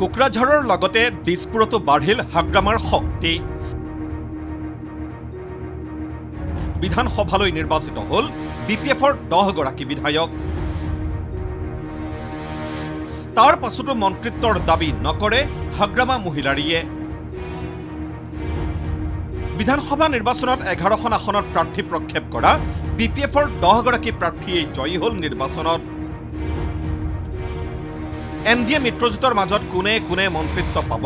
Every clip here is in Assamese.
কোকৰাঝাৰৰ লগতে দিছপুৰতো বাঢ়িল হাগ্ৰামাৰ শক্তি। বিধানসভালৈ নিৰ্বাচিত হ'ল বিপিএফৰ 10 গৰাকী বিধায়ক। তাৰ পাছতো মন্ত্ৰিত্বৰ দাবী নকৰে হাগ্ৰামা মহিলাৰীয়ে। বিধানসভা নিৰ্বাচনত 11খন আসনত প্ৰাৰ্থী প্ৰক্ষেপ কৰা বিপিএফৰ 10 গৰাকী প্ৰাৰ্থীয়ে জয়ী হ'ল নিৰ্বাচনত। এনডিএ মিত্ৰজোঁটৰ মাজত কোনে কোনে মন্ত্ৰিত্ব পাব,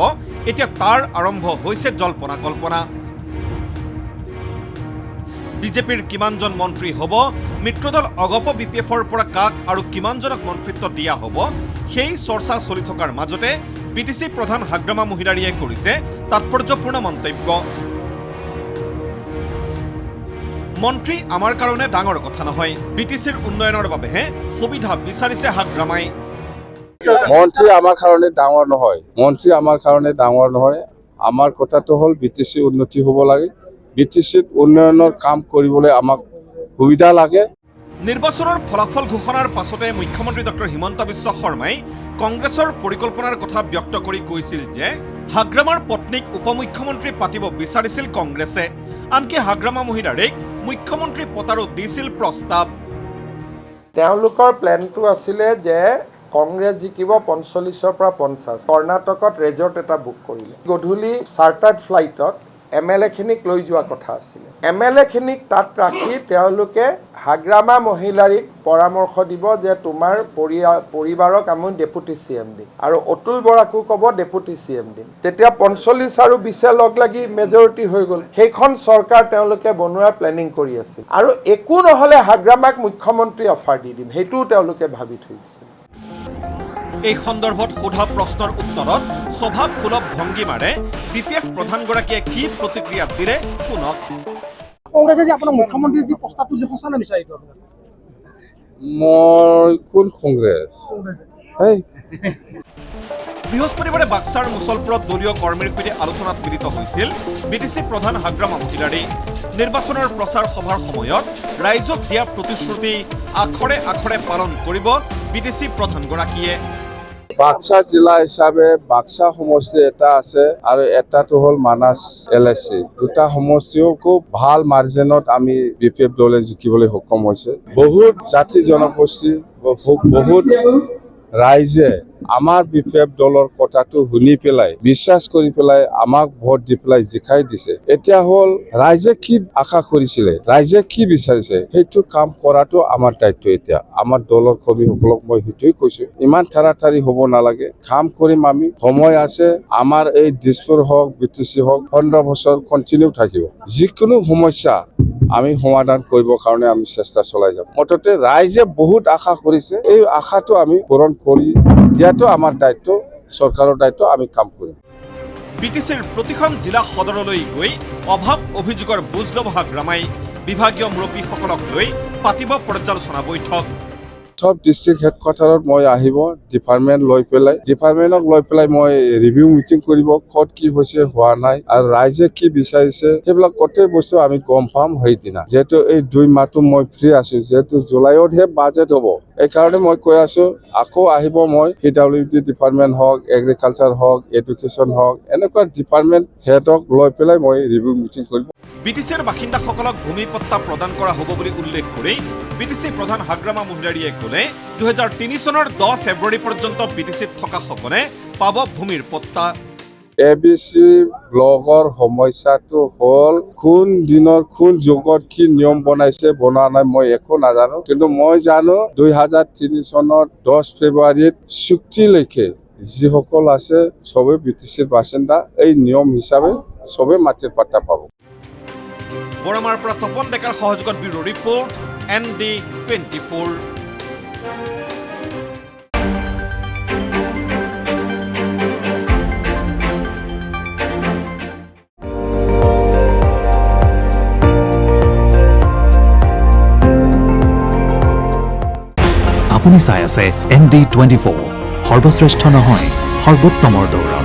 এতিয়া তাৰ আৰম্ভ হৈছে জল্পনা কল্পনা। বিজেপিৰ কিমানজন মন্ত্ৰী হ'ব, মিত্ৰদল অগপ বিপিএফৰ পৰা কাক আৰু কিমানজনক মন্ত্ৰিত্ব দিয়া হ'ব, সেই চৰ্চা চলি থকাৰ মাজতে বিটিচি প্ৰধান হাগ্ৰামা মহিলাৰীয়ে কৰিছে তাৎপৰ্যপূৰ্ণ মন্তব্য। মন্ত্ৰী আমাৰ কাৰণে ডাঙৰ কথা নহয়, বিটিচিৰ উন্নয়নৰ বাবেহে সুবিধা বিচাৰিছে হাগ্ৰামাই। মন্ত্ৰী আমাৰ কাৰণে ডাঙৰ নহয়, আমাৰ কথাটো হ'ল বিটিচি উন্নতি হ'ব লাগে, বিটিচিত উন্নয়নৰ কাম কৰিবলৈ আমাক সুবিধা লাগে। নিৰ্বাচনৰ ফলাফল ঘোষণাৰ পাছতে মুখ্যমন্ত্ৰী ডক্টৰ হিমন্ত বিশ্ব শৰ্মাই কংগ্ৰেছৰ পৰিকল্পনাৰ কথা ব্যক্ত কৰি কৈছিল যে হাগ্ৰামাৰ পত্নীক উপমুখ্যমন্ত্ৰী পাতিব বিচাৰিছিল কংগ্ৰেছে। আনকি হাগ্ৰামা মহিলাৰীক মুখ্যমন্ত্ৰী পতাৰো দিছিল প্ৰস্তাৱ। তেওঁলোকৰ প্লেনটো আছিলে যে কংগ্ৰেছ জিকিব 45ৰ পৰা 50। কৰ্ণাটকত ৰেজৰ্ট এটা বুক কৰিলে, গধূলি চাৰ্টাৰ্ড ফ্লাইটত MLA-খিনিক লৈ যোৱা কথা আছিলে। MLA-খিনিক তাত ৰাখি তেওঁলোকে হাগ্ৰামা মহিলাৰীক পৰামৰ্শ দিব যে তোমাৰ পৰিবাৰক আমি ডেপুটি CM দিম আৰু অতুল বৰাকো ক'ব ডেপুটি CM দিম। তেতিয়া 45 আৰু 20 লগ লাগি মেজৰিটি হৈ গ'ল। সেইখন চৰকাৰ তেওঁলোকে বনোৱাৰ প্লেনিং কৰি আছিল আৰু একো নহ'লে হাগ্ৰামাক মুখ্যমন্ত্ৰী অফাৰ দি দিম, সেইটোও তেওঁলোকে ভাবি থৈছিল। এই সন্দৰ্ভত সোধা প্ৰশ্নৰ উত্তৰত স্বভাৱসুলভ ভংগীমাৰে বিপিএফ প্ৰধানগৰাকীয়ে কি প্ৰতিক্ৰিয়া দিলে শুনক। কংগ্ৰেছে যে আপোনাৰ মুখ্যমন্ত্ৰীৰ যি প্ৰস্তাৱটো যে সঁচা নে মিছা এইটো আপোনাৰ? মই কোন কংগ্ৰেছ? বৃহস্পতিবাৰে বাক্সাৰ মুছলপুৰত দলীয় কৰ্মীৰ সৈতে আলোচনাত মিলিত হৈছিল বিটিচি প্ৰধান হাগ্ৰামা মহিলাৰী। নিৰ্বাচনৰ প্ৰচাৰ সভাৰ সময়ত ৰাইজক দিয়া প্ৰতিশ্ৰুতি আখৰে আখৰে পালন কৰিব বিটিচি প্ৰধানগৰাকীয়ে। বাক্সা জিলা হিচাপে বাক্সা সমষ্টি এটা আছে আৰু এটাটো হ'ল মানাস LIC। দুটা সমষ্টিও খুব ভাল মাৰ্জিনত আমি বিপিএফ দলে জিকিবলৈ সক্ষম হৈছে। বহুত জাতি জনগোষ্ঠী, বহুত ৰাইজে আমাৰ বিপিএফ দলৰ কথাটো শুনি পেলাই বিশ্বাস কৰি পেলাই আমাক ভোট দি পেলাই জিকাই দিছে। এতিয়া হ'ল ৰাইজে কি আশা কৰিছিলে, ৰাইজে কি বিচাৰিছে, সেইটো কাম কৰাটো আমাৰ দায়িত্ব। এতিয়া আমাৰ দলৰ কৰ্মীসকলক মই সেইটোৱে কৈছো, ইমান ঠাৰাঠাৰি হ'ব নালাগে, কাম কৰিম আমি, সময় আছে। আমাৰ এই দিছপুৰ হওক বিটিচি হওক 15 বছৰ কণ্টিনিউ থাকিব। যিকোনো সমস্যা আমি সমাধান কৰিবৰ কাৰণে আমি চেষ্টা চলাই যাম। মুঠতে ৰাইজে বহুত আশা কৰিছে, এই আশাটো আমি পূৰণ কৰি দিয়াটো আমাৰ দায়িত্ব, চৰকাৰৰ দায়িত্ব, আমি কাম কৰিম। বিটিচিৰ প্ৰতিখন জিলা সদৰলৈ গৈ অভাৱ অভিযোগৰ বুজ ল'ব হাগ্ৰামাই। বিভাগীয় মুৰব্বীসকলক লৈ পাতিব পৰ্যালোচনা বৈঠক। সব ডিষ্ট্ৰিক্ট হেডকোৱাৰ্টাৰত মই আহিব, ডিপাৰ্টমেণ্টক লৈ পেলাই মই ৰিভিউ মিটিং কৰিব, ক'ত কি হৈছে হোৱা নাই আৰু ৰাইজে কি বিচাৰিছে, সেইবিলাক গোটেই বস্তু আমি গম পাম সেইদিনা। যিহেতু এই 2 মাহটো মই ফ্ৰী আছো, যিহেতু জুলাইতহে বাজেট হ'ব, এইকাৰণে মই কৈ আছো আকৌ আহিব। মই PWD ডিপাৰ্টমেণ্ট হওক, এগ্ৰিকালচাৰ হওক, এডুকেশ্যন হওক, এনেকুৱা ডিপাৰ্টমেণ্ট হেডক লৈ পেলাই মই ৰিভিউ মিটিং কৰিব। বিটিচিৰ বাসিন্দাসকলক ভূমি পট্টা প্ৰদান কৰা হ'ব বুলি উল্লেখ কৰি বিটিচি প্ৰধান হাগ্ৰামা মহিলাৰীয়ে ক'লে 2003 চনৰ 10 ফেব্ৰুৱাৰী পৰ্যন্ত বিটিচিত থকা সকলে পাব ভূমিৰ পট্টা। ABC ব্লগৰ সমস্যাটো হ'ল কোন দিনৰ কোন যুগত কি নিয়ম বনাইছে বনোৱা নাই মই একো নাজানো, কিন্তু মই জানো 2003 চনৰ 10 ফেব্ৰুৱাৰীত চুক্তিলৈকে যিসকল আছে চবে বিটিচিৰ বাসিন্দা, এই নিয়ম হিচাপে চবে মাটিৰ পাট্টা পাব। বৰমাৰ পৰা তপন ডেকাৰ সহযোগত ব্যুৰো ৰিপৰ্ট ND24। আপুনি চাই আছে ND24, সৰ্বশ্ৰেষ্ঠ নহয় সৰ্বোত্তমৰ দৌৰা।